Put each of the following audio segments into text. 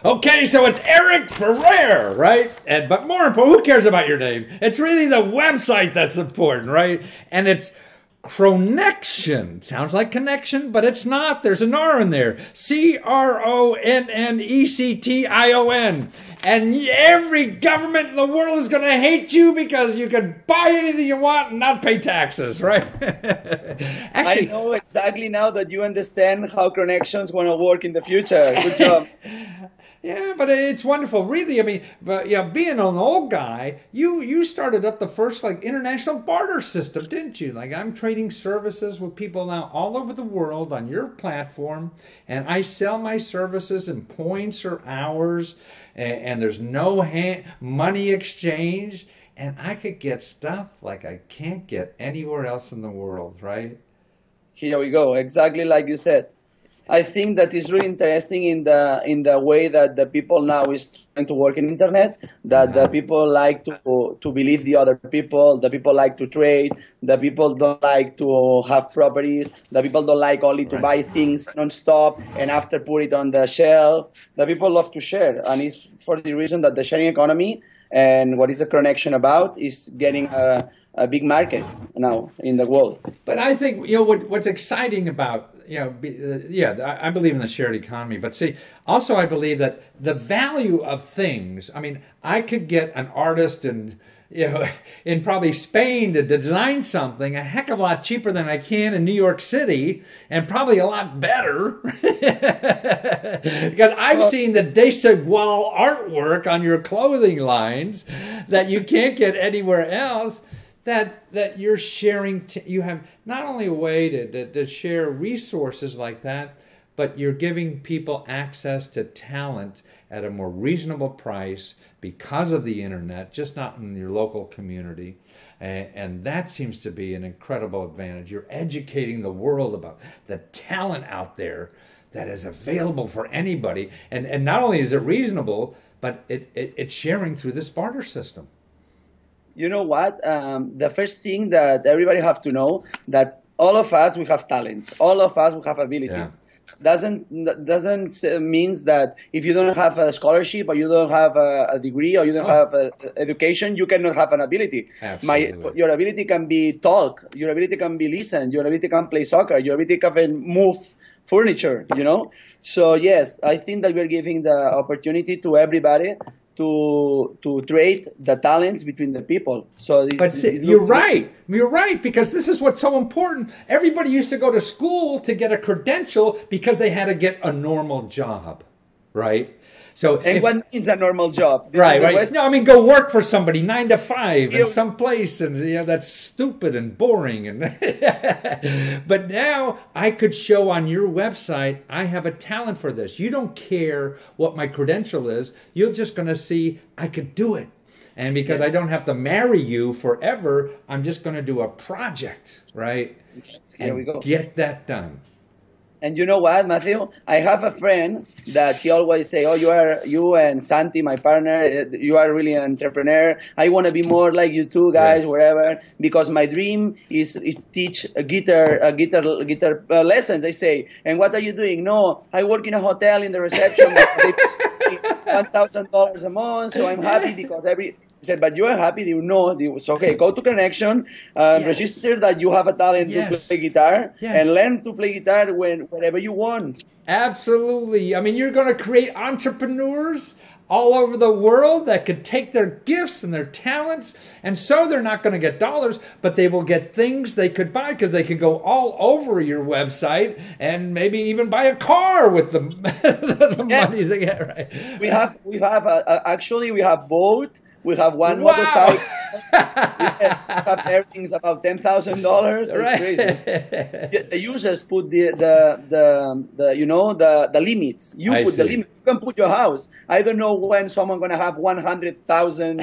Okay, so it's Eric Ferrer, right? But more important, who cares about your name? It's really the website that's important, right? And it's Connection. Sounds like connection, but it's not. There's an R in there. Cronnection. And every government in the world is going to hate you because you can buy anything you want and not pay taxes, right? Actually, I know exactly now that you understand how connections want to work in the future. Good job. Yeah, but it's wonderful. Really, I mean, but yeah, being an old guy, you started up the first like international barter system, didn't you? Like I'm trading services with people now all over the world on your platform, and I sell my services in points or hours, and there's no money exchange, and I could get stuff like I can't get anywhere else in the world, right? Here we go, exactly like you said. I think that is really interesting in the way that the people now is trying to work in internet. That the people like to believe the other people. The people like to trade. The people don't like to have properties. The people don't like only to buy things nonstop and after put it on the shelf. The people love to share, and it's for the reason that the sharing economy and what is the connection about is getting a big market now in the world. But I think what's exciting about I believe in the shared economy. But see, also I believe that the value of things. I mean, I could get an artist in probably Spain to design something a heck of a lot cheaper than I can in New York City, and probably a lot better. Because I've seen the Desigual artwork on your clothing lines that you can't get anywhere else. That you're sharing, you have not only a way to share resources like that, but you're giving people access to talent at a more reasonable price because of the internet, just not in your local community. And that seems to be an incredible advantage. You're educating the world about the talent out there that is available for anybody. And not only is it reasonable, but it's sharing through this barter system. You know what? The first thing that everybody have to know that all of us we have talents. All of us we have abilities. Doesn't means that if you don't have a scholarship or you don't have a degree or you don't have education, you cannot have an ability. Your ability can be talk. Your ability can be listen. Your ability can play soccer. Your ability can move furniture. So yes, I think that we're giving the opportunity to everybody to trade the talents between the people. So you're right. You're right, because this is what's so important. Everybody used to go to school to get a credential because they had to get a normal job, right? So what means a normal job? Right. No, I mean, go work for somebody 9 to 5 in some place, and that's stupid and boring. And but now I could show on your website I have a talent for this. You don't care what my credential is. You're just going to see I could do it. And because I don't have to marry you forever, I'm just going to do a project, right? Here we go. Get that done. And you know what, Matthew? I have a friend that he always say, "Oh, you and Santi, my partner, you are really an entrepreneur. I want to be more like you two guys, wherever. Because my dream is teach guitar lessons." I say, "And what are you doing?" "No, I work in a hotel in the reception. They pay $1,000 a month, so I'm happy because every." He said, "But you are happy?" "No." So, okay, go to Connection, register that you have a talent to play guitar, and learn to play guitar whenever you want. Absolutely. I mean, you're going to create entrepreneurs all over the world that could take their gifts and their talents, and so they're not going to get dollars, but they will get things they could buy because they could go all over your website and maybe even buy a car with the money they get. Right? We have actually we have both. We have one motorcycle. We have everything's about $10,000. It's crazy. The users put the limits. You put the limits. You can put your house. I don't know when someone gonna have 100,000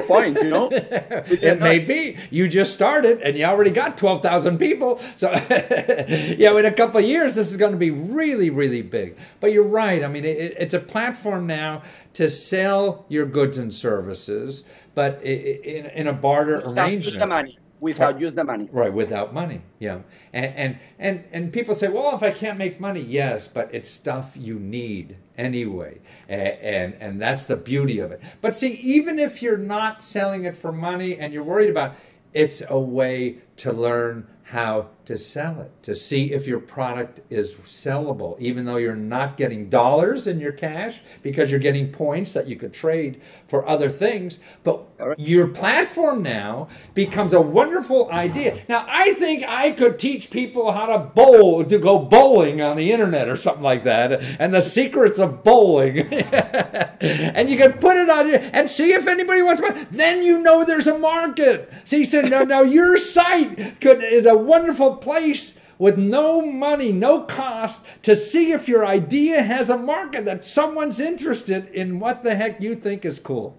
points. It may be. You just started and you already got 12,000 people. So in a couple of years, this is going to be really, really big. But you're right. I mean, it's a platform now to sell your goods and services, but in a barter arrangement. Use the money. without use the money. Right, without money, yeah. And people say, well, if I can't make money, yes, but it's stuff you need anyway. And that's the beauty of it. But see, even if you're not selling it for money and you're worried about, it's a way to learn how to sell it, to see if your product is sellable, even though you're not getting dollars in your cash because you're getting points that you could trade for other things. But your platform now becomes a wonderful idea. Now, I think I could teach people how to go bowling on the internet or something like that, and the secrets of bowling. And you can put it on your, and see if anybody wants to buy. Then you know there's a market. See, he said, now your site is a wonderful place with no money, no cost, to see if your idea has a market, that someone's interested in what the heck you think is cool.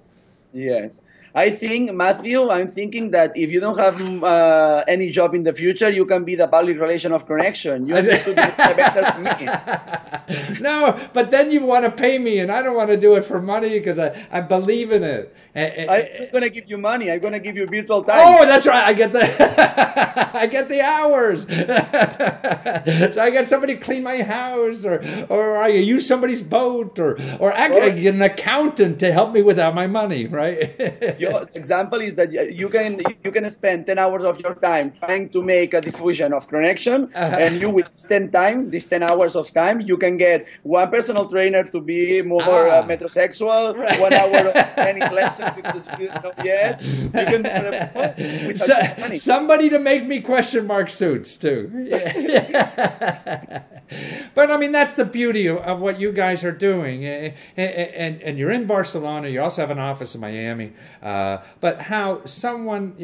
Yes. I think, Matthew, I'm thinking that if you don't have any job in the future, you can be the public relation of Connection. You have to be better for me. No, but then you want to pay me, and I don't want to do it for money because I believe in it. I'm not going to give you money. I'm going to give you virtual time. Oh, that's right. I get the I get the hours. So I get somebody to clean my house, or I use somebody's boat, or I get an accountant to help me without my money, right? Your example is that you can spend 10 hours of your time trying to make a diffusion of Connection, and you with these 10 hours of time, you can get one personal trainer to be more metrosexual, 1 hour of training lesson because you don't know yet. You can do money. Somebody to make me question mark suits too. But I mean, that's the beauty of what you guys are doing, and you're in Barcelona. You also have an office in Miami. But how someone,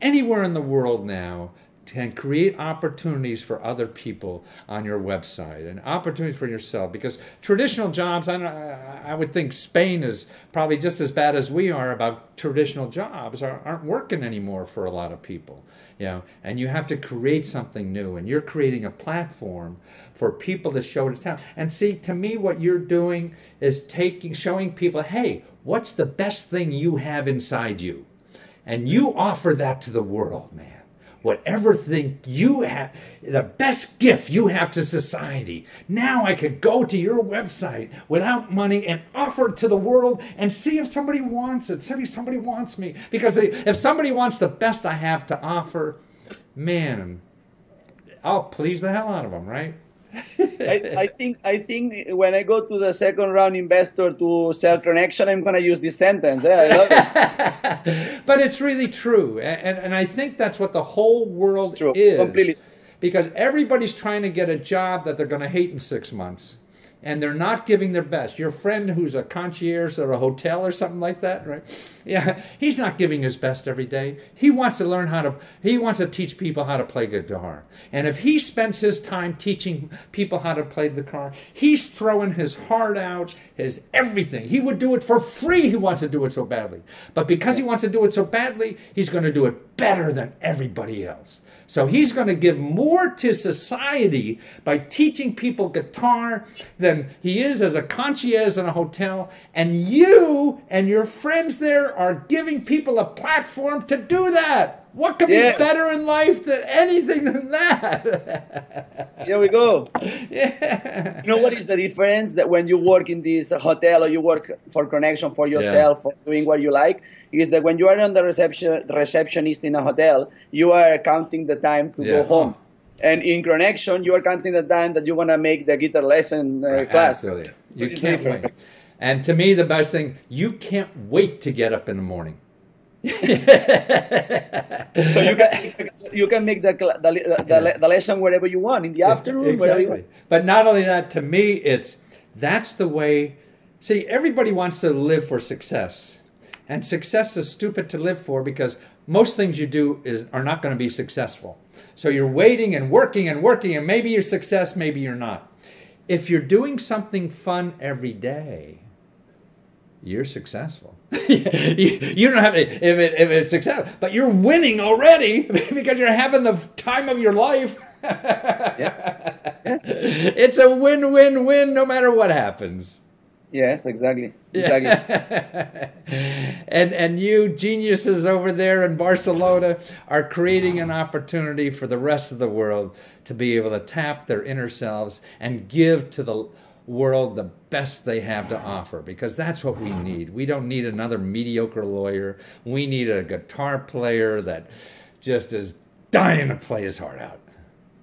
anywhere in the world now can create opportunities for other people on your website and opportunities for yourself, because traditional jobs, I would think Spain is probably just as bad as we are about traditional jobs, aren't working anymore for a lot of people, and you have to create something new, and you're creating a platform for people to show to town. And see, to me, what you're doing is showing people, hey, what's the best thing you have inside you? And you offer that to the world, man. Whatever thing you have, the best gift you have to society. Now I could go to your website without money and offer it to the world and see if somebody wants it. See if somebody wants me. Because if somebody wants the best I have to offer, man, I'll please the hell out of them, right? I think when I go to the second round investor to sell Connection, I'm going to use this sentence. I love it. But it's really true. And I think that's what the whole world true. is. Completely. Because everybody's trying to get a job that they're going to hate in 6 months. And they're not giving their best. Your friend who's a concierge at a hotel or something like that, right? Yeah, he's not giving his best every day. He wants to he wants to teach people how to play guitar. And if he spends his time teaching people how to play the guitar, he's throwing his heart out, his everything. He would do it for free. He wants to do it so badly. But because he wants to do it so badly, he's going to do it better than everybody else. So he's going to give more to society by teaching people guitar than he is as a concierge in a hotel. And you and your friends there are giving people a platform to do that. What could be better in life than anything than that? Here we go. Yeah. You know what is the difference that when you work in this hotel or you work for Connection for yourself or doing what you like, is that when you are on the receptionist in a hotel, you are counting the time to go home. And in Connection, you are counting the time that you want to make the guitar lesson class. Absolutely. You can't wait. And to me, the best thing, you can't wait to get up in the morning. So you can make the lesson wherever you want, in the afternoon, exactly. wherever you want. But not only that, to me, that's the way. See, everybody wants to live for success. And success is stupid to live for because most things you do are not going to be successful. So you're waiting and working, and maybe you're success, maybe you're not. If you're doing something fun every day, you're successful. You don't have to, if it's successful, but you're winning already because you're having the time of your life. Yeah. It's a win-win-win no matter what happens. Yes, exactly. And you geniuses over there in Barcelona are creating an opportunity for the rest of the world to be able to tap their inner selves and give to the world the best they have to offer, because that's what we need. We don't need another mediocre lawyer. We need a guitar player that just is dying to play his heart out.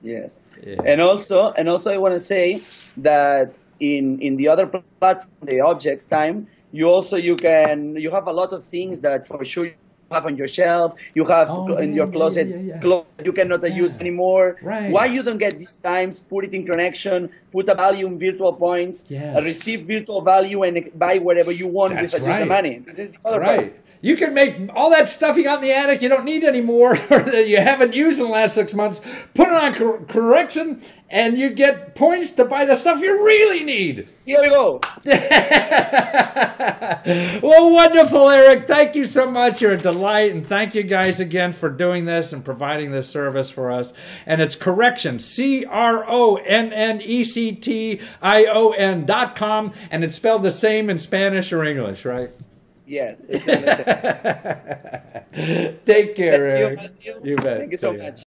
Yes, Yeah. and also, I want to say that in the other platform, the objects time, you have a lot of things that for sure you have on your shelf. You have Oh, in yeah, your yeah, yeah, closet yeah, yeah. clothes you cannot use Yeah. anymore. Right. Why you don't get these times? Put it in connection. Put a value in virtual points. Yes. Receive virtual value and buy whatever you want That's with just the right. money. This is the other Right. part. You can make all that stuff you got in the attic you don't need anymore or that you haven't used in the last 6 months, put it on correction, and you get points to buy the stuff you really need. Here we go. Well, wonderful, Eric. Thank you so much. You're a delight. And thank you guys again for doing this and providing this service for us. And it's correction, CRONNECTION.com. And it's spelled the same in Spanish or English, right? Yes. Exactly. Take care, Eric. Thank you. You bet. Thank you so See ya. much.